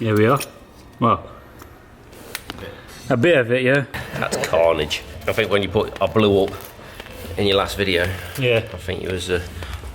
Here we are. Well, a bit of it, yeah. That's carnage. I think when I blew up in your last video. Yeah. I think it was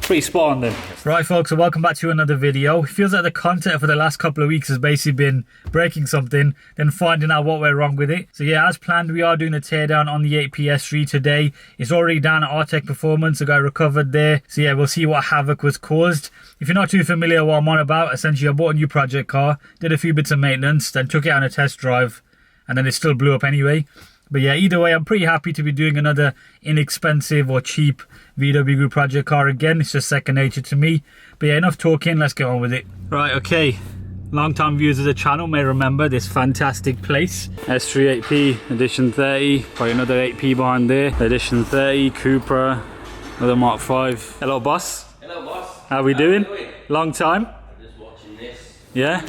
pretty spot on then. Right folks, so welcome back to another video. It feels like the content for the last couple of weeks has basically been breaking something, then finding out what went wrong with it. So yeah, as planned, we are doing a teardown on the 8PS3 today. It's already down at Artec Performance, the guy recovered there. So yeah, we'll see what havoc was caused. If you're not too familiar what I'm on about, essentially I bought a new project car, did a few bits of maintenance, then took it on a test drive, and then it still blew up anyway. But yeah, either way, I'm pretty happy to be doing another inexpensive or cheap VW Group project car again. It's just second nature to me. But yeah, enough talking, let's get on with it. Right, okay. Long-time viewers of the channel may remember this fantastic place. S3 8P, edition 30. Probably another 8P behind there. Edition 30, Cupra, another Mark 5. Hello, boss. Hello, boss. How we doing? Long time? I'm just watching this. Yeah?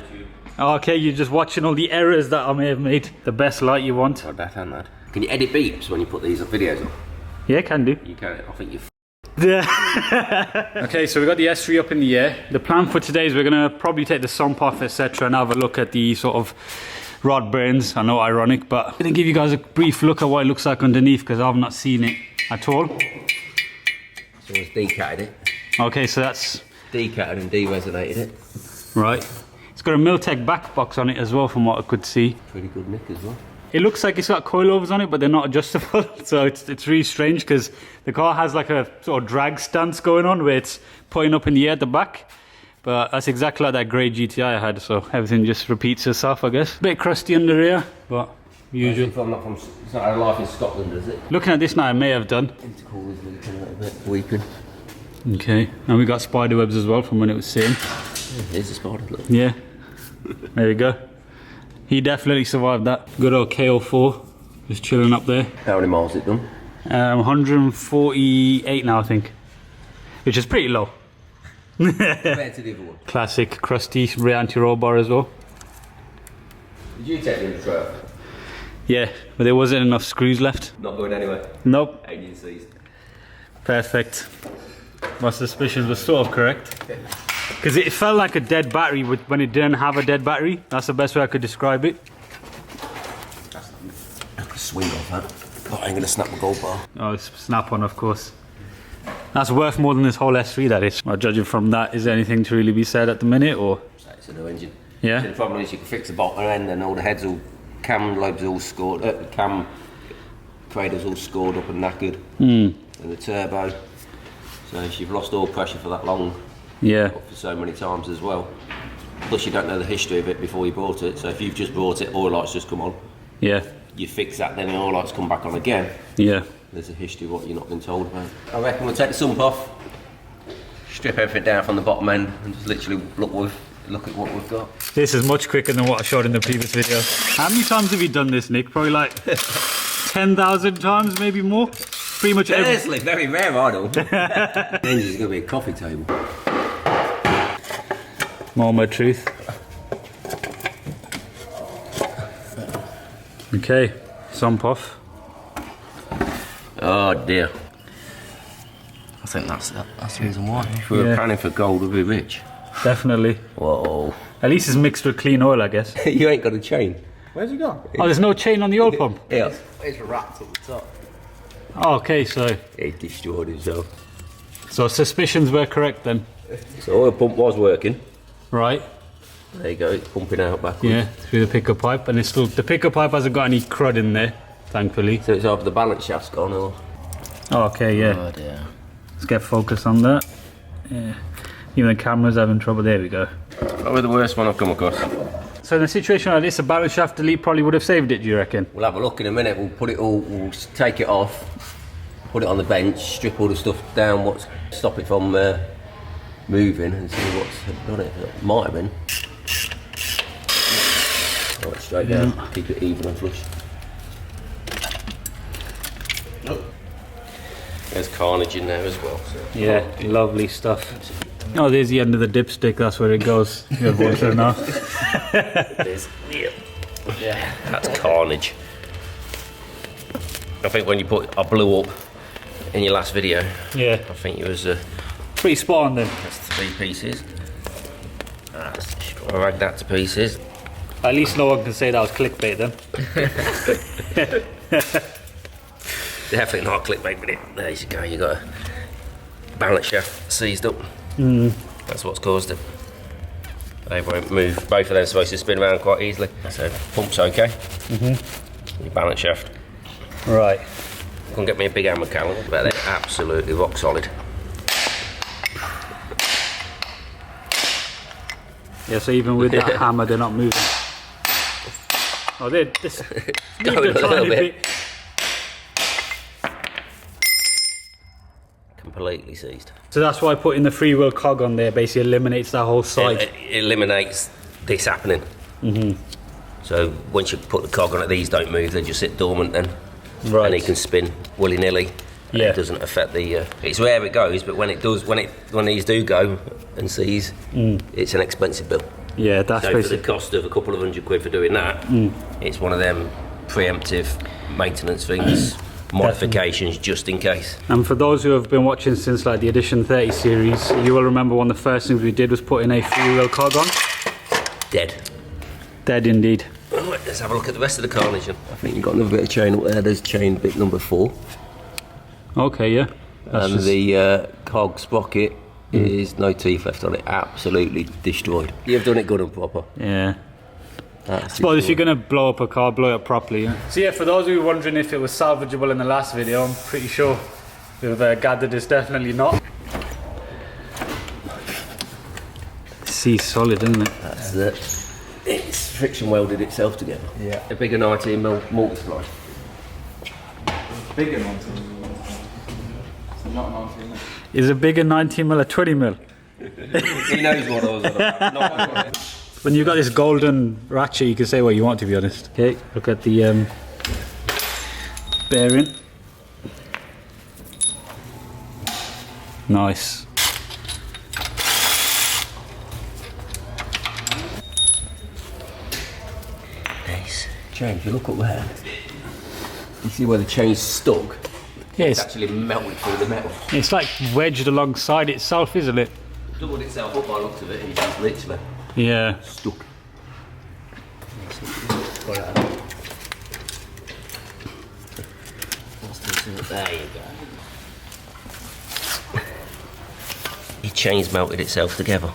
Oh, okay, you're just watching all the errors that I may have made. The best light you want. Oh, that and that. Can you edit beeps when you put these videos on? Yeah, can do. You can. I think you. Yeah. Okay, so we got the S3 up in the air. The plan for today is we're gonna probably take the sump off, etc., and have a look at the sort of rod burns. I know, ironic, but I'm gonna give you guys a brief look at what it looks like underneath because I've not seen it at all. So it's decatted it. Okay, so that's decatted and de-resonated it. Right. It's got a Miltech back box on it as well, from what I could see. Pretty good nick as well. It looks like it's got coilovers on it, but they're not adjustable. So it's really strange because the car has like a sort of drag stance going on where it's putting up in the air at the back. But that's exactly like that grey GTI I had, so everything just repeats itself, I guess. Bit crusty under here, but usual. It's not our life in Scotland, is it? Looking at this now, I may have done. Intercooler's leaking a little bit, weeping. Okay, and we got spider webs as well from when it was sitting. Here's the spider, look. Yeah, there we go. He definitely survived that. Good old KO4, just chilling up there. How many miles it done? 148 now, I think, which is pretty low. Compared to the other one. Classic crusty rear anti-roll bar as well. Did you take the trail? Yeah, but there wasn't enough screws left. Not going anywhere? Nope. Engine seized. Perfect. My suspicions were sort of correct. Because it felt like a dead battery when it didn't have a dead battery. That's the best way I could describe it. I could swing off that. But I ain't gonna snap my gold bar. Oh, it's snap on, of course. That's worth more than this whole S3, that is. Well, judging from that, is there anything to really be said at the minute, or? It's a new engine. Yeah. So the problem is you can fix the bottom end and all the heads all, cam lobes all scored, cam cradles all scored up and knackered. And the turbo. So if you've lost oil pressure for that long, yeah, for so many times as well. Plus you don't know the history of it before you bought it. So if you've just bought it, oil lights just come on. Yeah. You fix that, then the oil lights come back on again. Yeah. There's a history of what you're not been told about. I reckon we'll take the sump off, strip everything down from the bottom end, and just literally look at what we've got. This is much quicker than what I showed in the previous video. How many times have you done this, Nick? Probably like 10,000 times, maybe more. Pretty much every. Seriously, very rare, I know. The engine's going to be a coffee table. Moment of truth. Okay, sump off. Oh dear. I think that's the reason why. If we were planning for gold, we'd be rich. Definitely. Whoa. At least it's mixed with clean oil, I guess. You ain't got a chain. Where's it gone? Oh, there's no chain on the oil pump? Yeah. It's wrapped at the top. Oh, okay, so. He destroyed himself. So suspicions were correct then? So oil pump was working. Right. There you go, it's pumping out backwards. Yeah, through the pickup pipe, and it's still, the pickup pipe hasn't got any crud in there, thankfully. So it's either the balance shaft's gone or... Oh, okay, yeah. Oh dear. Let's get focus on that. Yeah. Even the camera's having trouble. There we go. Probably the worst one I've come across. So in a situation like this, a balance shaft delete probably would have saved it, do you reckon? We'll have a look in a minute. We'll put it all. We'll take it off, put it on the bench, strip all the stuff down, stop it from moving, and see what's done it. It might have been. Right, straight down. Keep it even and flush. There's carnage in there as well. So. Yeah, lovely stuff. Oh, there's the end of the dipstick. That's where it goes. You have water now. Yeah, that's carnage. I think when I blew up in your last video. Yeah. I think it was pretty spot on then. That's 3 pieces. I ragged that to pieces. At least no one can say that was clickbait then. Definitely not clickbait with it. There you go, you got a balance shaft seized up. That's what's caused it. They won't move. Both of them are supposed to spin around quite easily. So pump's okay. Your balance shaft. Right. I can get me a big hammer, Callum, but they're absolutely rock solid. Yeah, so even with that hammer, they're not moving. Oh, they're just Going moved a a little tiny bit. bit. Completely seized. So that's why putting the free-wheel cog on there basically eliminates that whole side. It eliminates this happening. So once you put the cog on it, these don't move; they just sit dormant then, Right. and it can spin willy-nilly. Yeah. It doesn't affect the. It's rare it goes, but when it does, when these do go and seize, it's an expensive bill. Yeah, that's So for the basically. cost of a couple of £100 for doing that, it's one of them preemptive maintenance things, modifications just in case. And for those who have been watching since like the Edition 30 series, you will remember one of the first things we did was putting a free-wheel cog on. Dead. Dead indeed. Right, let's have a look at the rest of the carnage. I think you've got another bit of chain up there. There's chain bit number 4. Okay, yeah. That's And just- the cog sprocket is no teeth left on it. Absolutely destroyed. You've done it good and proper. Yeah. That's Well, if you're destroyed. going to blow up a car, blow it up properly. Yeah? So yeah, for those of you wondering if it was salvageable in the last video, I'm pretty sure we've gathered it's definitely not. See, solid, isn't it? That's it. It's friction welded itself together. Yeah. A bigger 19mm multi-splice. Bigger one. So not 19. Is a bigger 19mm or 20mm? He knows what I was on about. Not When you've got this golden ratchet, you can say what you want, to be honest. Okay, look at the bearing. Nice. nice. Chain, if you look up there, you see where the chain's stuck? Yeah, It's actually melted through the metal. it's like wedged alongside itself, isn't it? Doubled itself up by the looks of it, and it's literally Yeah. stuck. There you go. The chain's melted itself together.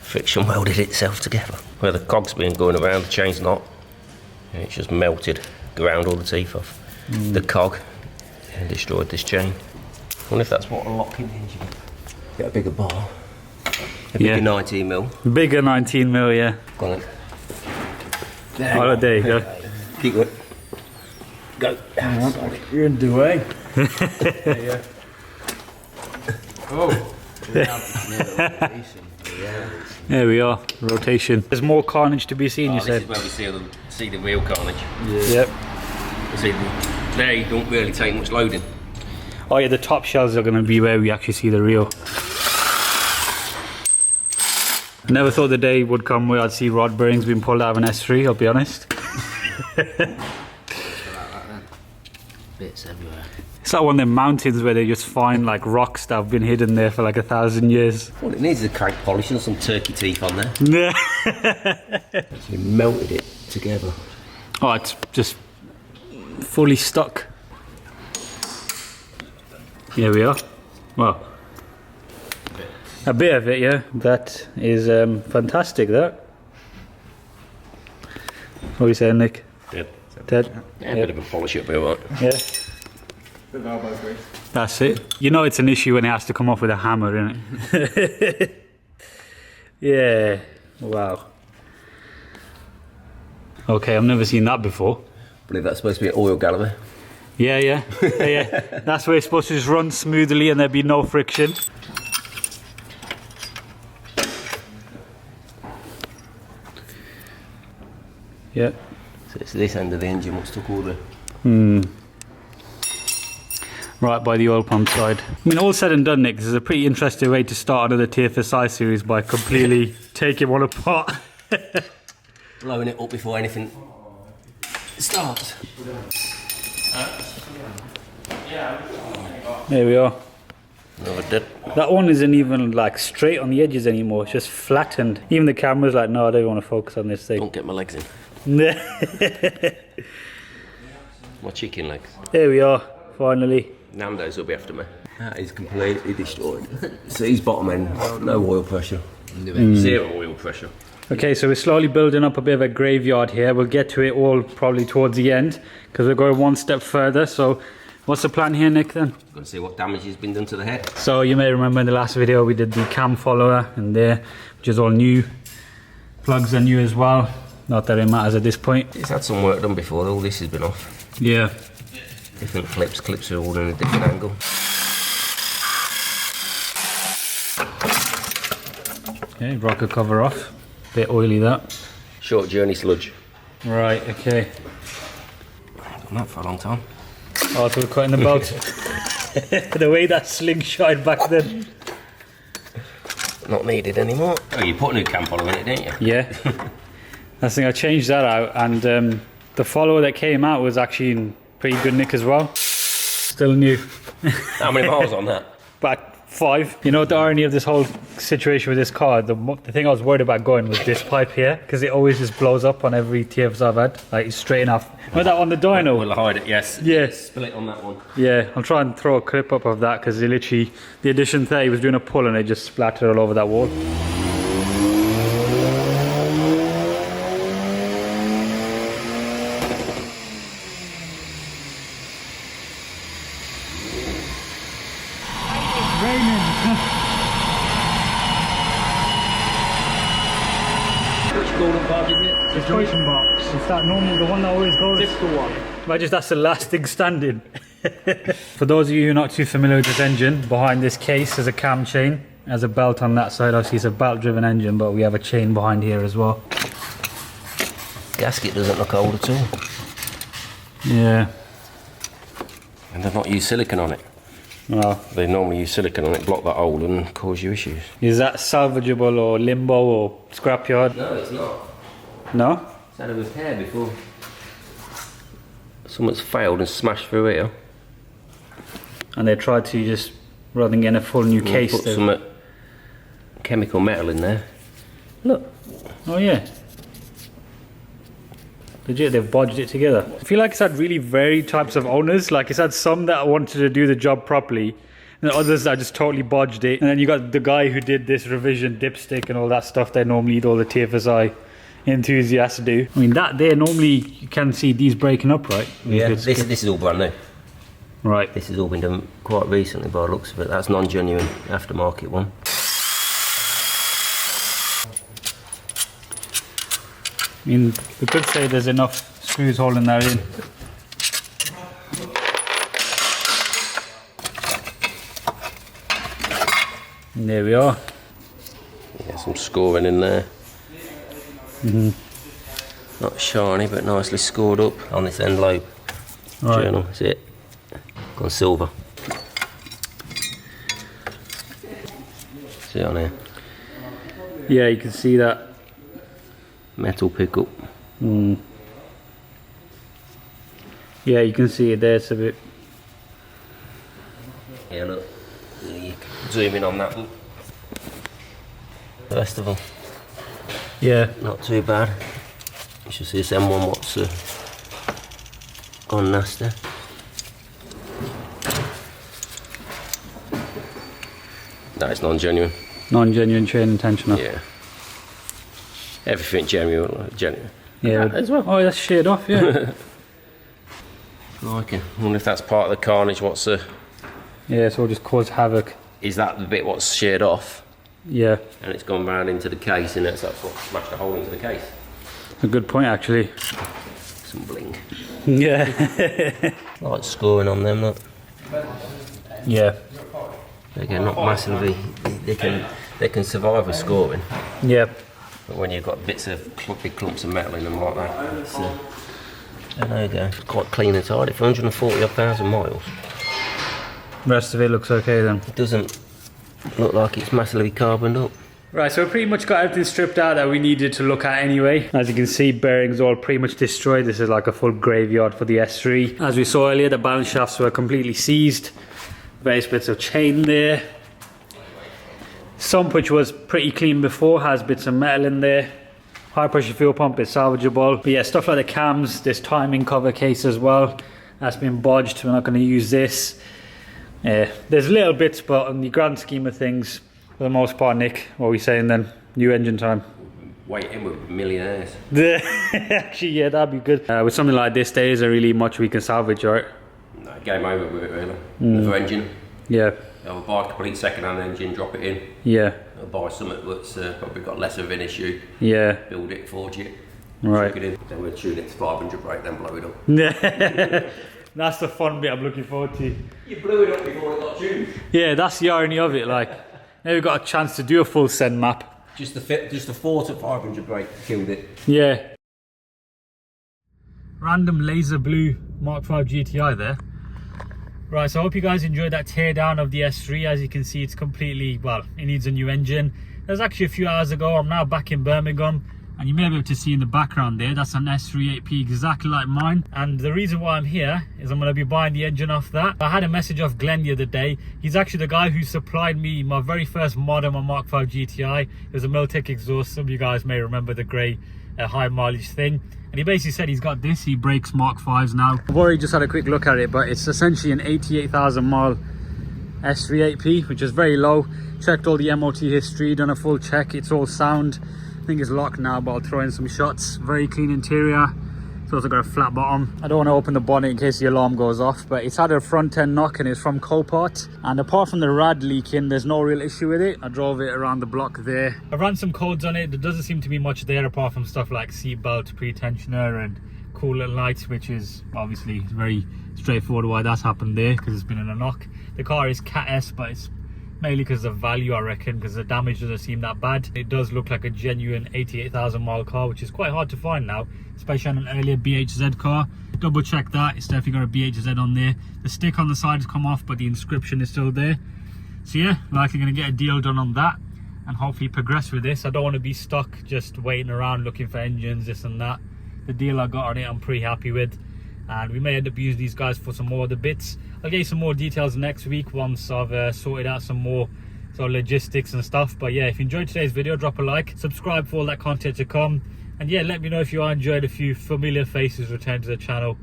Friction welded itself together. Where the cog's been going around, the chain's not. It's just melted, ground all the teeth off. The cog and destroyed this chain. I wonder if that's what locking the engine. Get a bigger bar. A bigger Yeah. 19mm. Bigger 19mm, yeah. Go on. Oh, there you go. Keep it. Go. You're in the way. Yeah. Oh. There we are. Rotation. There's more carnage to be seen, you This said. is where we see the real carnage. Yep. See, there you don't really take much loading. Oh yeah, the top shells are going to be where we actually see the real. Never thought the day would come where I'd see rod bearings being pulled out of an S3, I'll be honest. Bits everywhere. It's like one of them mountains where they just find like rocks that have been hidden there for like 1,000 years. All it needs is a crank polish and some turkey teeth on there. Yeah. So we melted it together. Oh, it's just fully stuck. Here we are. Well, a bit of it, yeah. That is fantastic, that. What are you saying, Nick? Yeah. Ted? A bit of a polish up here, right? Yeah. Bit of elbow grease. That's it. You know it's an issue when it has to come off with a hammer, isn't it? Yeah. Wow. Okay, I've never seen that before. I believe that's supposed to be an oil gallery. Yeah, yeah. Yeah. That's where it's supposed to just run smoothly and there be no friction. Yeah. So it's this end of the engine what's took all the... Right by the oil pump side. I mean, all said and done, Nick, this is a pretty interesting way to start another TFSI series by completely taking one apart. blowing it up before anything starts. There we are. No, it did. That one isn't even like straight on the edges anymore. It's just flattened. Even the camera's like, no, I don't want to focus on this thing. Don't get my legs in. My chicken legs. There we are, finally. Nando's will be after me. That is completely destroyed. See his bottom end, no oil pressure. Zero oil pressure. Okay, so we're slowly building up a bit of a graveyard here. We'll get to it all probably towards the end because we're going one step further. So what's the plan here, Nick, then? Going to see what damage has been done to the head. So you may remember in the last video we did the cam follower in there, which is all new. Plugs are new as well. Not that it matters at this point. It's had some work done before, all this has been off. Yeah. Different clips are all in a different angle. Okay, rocker cover off. Bit oily that. Short journey sludge. Right, okay. Done that for a long time. Oh, so we're cutting the bolt. The way that slingshot back then. Not needed anymore. Oh, you put a new cam follower in it, didn't you? Yeah. I think I changed that out, and the follower that came out was actually in pretty good nick as well. Still new. How many miles on that? But 5. You know what the irony of this whole situation with this car, the thing I was worried about going was this pipe here, because it always just blows up on every TFs I've had, like it's straight enough. Know that on the dyno? We'll hide it, yes. Yeah. Spill it on that one. Yeah, I'll try and throw a clip up of that, because literally the Edition 30 was doing a pull and it just splattered all over that wall. Golden box, is it? The junction box. It's that normal, the one that always goes. Typical one. Imagine that's the last thing standing. For those of you who are not too familiar with this engine, behind this case is a cam chain. There's a belt on that side. Obviously it's a belt driven engine, but we have a chain behind here as well. Gasket doesn't look old at all. Yeah. And they've not used silicone on it. Well, They normally use silicone on it, block that hole and cause you issues. is that salvageable or limbo or scrapyard? No, it's not. No? It's had a repair before. Someone's failed and smashed through here. And they tried to just, rather than getting a full new case, Put some chemical metal in there. Look. oh yeah. Legit, they've bodged it together. I feel like it's had really varied types of owners. Like it's had some that wanted to do the job properly, and others that just totally bodged it. And then you got the guy who did this revision dipstick and all that stuff that normally all the TFSI enthusiasts do. I mean, that there normally you can see these breaking up, right? Yeah, this is all brand new. Right. This has all been done quite recently by the looks of it. That's non-genuine aftermarket one. I mean, we could say there's enough screws holding that in. And there we are. Yeah, some scoring in there. Not shiny, but nicely scored up on this end lobe. Right. Journal, that's it. Gone silver. See it on here. Yeah, you can see that. Metal pickup. Yeah, you can see it there. It's a bit. Yeah, look. You can zoom in on that. Look. The rest of them, Yeah. not too bad. You should see this M1 what's gone nasty. That is non-genuine. Non-genuine chain intentional. Yeah. Everything genuine. Yeah. That as well. Oh, that's sheared off. Yeah. Like it. I wonder if that's part of the carnage. What's Yeah. So it just caused havoc. is that the bit what's sheared off Yeah. and it's gone round into the case and that's what smashed a hole into the case. A good point, actually. Some bling. Yeah. Like scoring on them, look. Yeah. Again, not massively. They can survive with scoring, Yeah. but when you've got bits of big clumps of metal in them like that, it's, there you go. It's quite clean and tidy for 140,000 miles. Rest of it looks okay then. It doesn't look like it's massively carboned up. Right, so we pretty much got everything stripped out that we needed to look at anyway. As you can see, bearings all pretty much destroyed. This is like a full graveyard for the S3. As we saw earlier, the balance shafts were completely seized. Various bits of chain there. Sump, which was pretty clean before, has bits of metal in there. High pressure fuel pump is salvageable. But yeah, stuff like the cams, this timing cover case as well, that's been bodged. We're not going to use this. There's little bits, but on the grand scheme of things, for the most part, Nick, what are we saying then? New engine time. Waiting with millionaires. Actually, yeah, that'd be good. With something like this, there isn't really much we can salvage, right? No, game over with it really. Another engine. Yeah. I'll buy a complete second-hand engine, drop it in. Yeah. I'll buy something that's probably got less of an issue. Yeah. Build it, forge it. Right. Chuck it in. Then we'll tune it to 500 brake, then blow it up. That's the fun bit I'm looking forward to. You blew it up before it got tuned. Yeah, that's the irony of it. Like, now we've got a chance to do a full send map. Just the thought at 500 brake killed it. Yeah. Random laser blue Mark V GTI there. Right, so I hope you guys enjoyed that teardown of the S3. As you can see, it's completely, well, it needs a new engine. That was actually a few hours ago. I'm now back in Birmingham, and you may be able to see in the background there, that's an S3 8P exactly like mine. And the reason why I'm here is I'm going to be buying the engine off that. I had a message off Glenn the other day. He's actually the guy who supplied me my very first mod on my Mark V GTI. It was a Miltech exhaust. Some of you guys may remember the grey high mileage thing. And he basically said he's got this. He brakes Mark Vs now. I've already just had a quick look at it, but it's essentially an 88,000 mile S3 8P, which is very low. Checked all the MOT history, done a full check. It's all sound. I think it's locked now, but I'll throw in some shots. Very clean interior. It's also got a flat bottom. I don't want to open the bonnet in case the alarm goes off, but it's had a front end knock and it's from Copart. And apart from the rad leaking, there's no real issue with it. I drove it around the block there. I ran some codes on it. There doesn't seem to be much there apart from stuff like seat belt, pre-tensioner and cooler lights, which is obviously very straightforward why that's happened there, because it's been in a knock. The car is Cat S, but it's mainly because of value, I reckon, because the damage doesn't seem that bad. It does look like a genuine 88,000 mile car, which is quite hard to find now, especially on an earlier BHZ car. Double check that, it's definitely got a BHZ on there. The stick on the side has come off, but the inscription is still there. So yeah, likely going to get a deal done on that and hopefully progress with this. I don't want to be stuck just waiting around looking for engines, this and that. The deal I got on it, I'm pretty happy with. And we may end up using these guys for some more of the bits. I'll get you some more details next week once I've sorted out some more sort of logistics and stuff. But yeah, if you enjoyed today's video, drop a like, subscribe for all that content to come. And yeah, let me know if you enjoyed a few familiar faces return to the channel.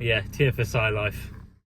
Yeah, TFSI life.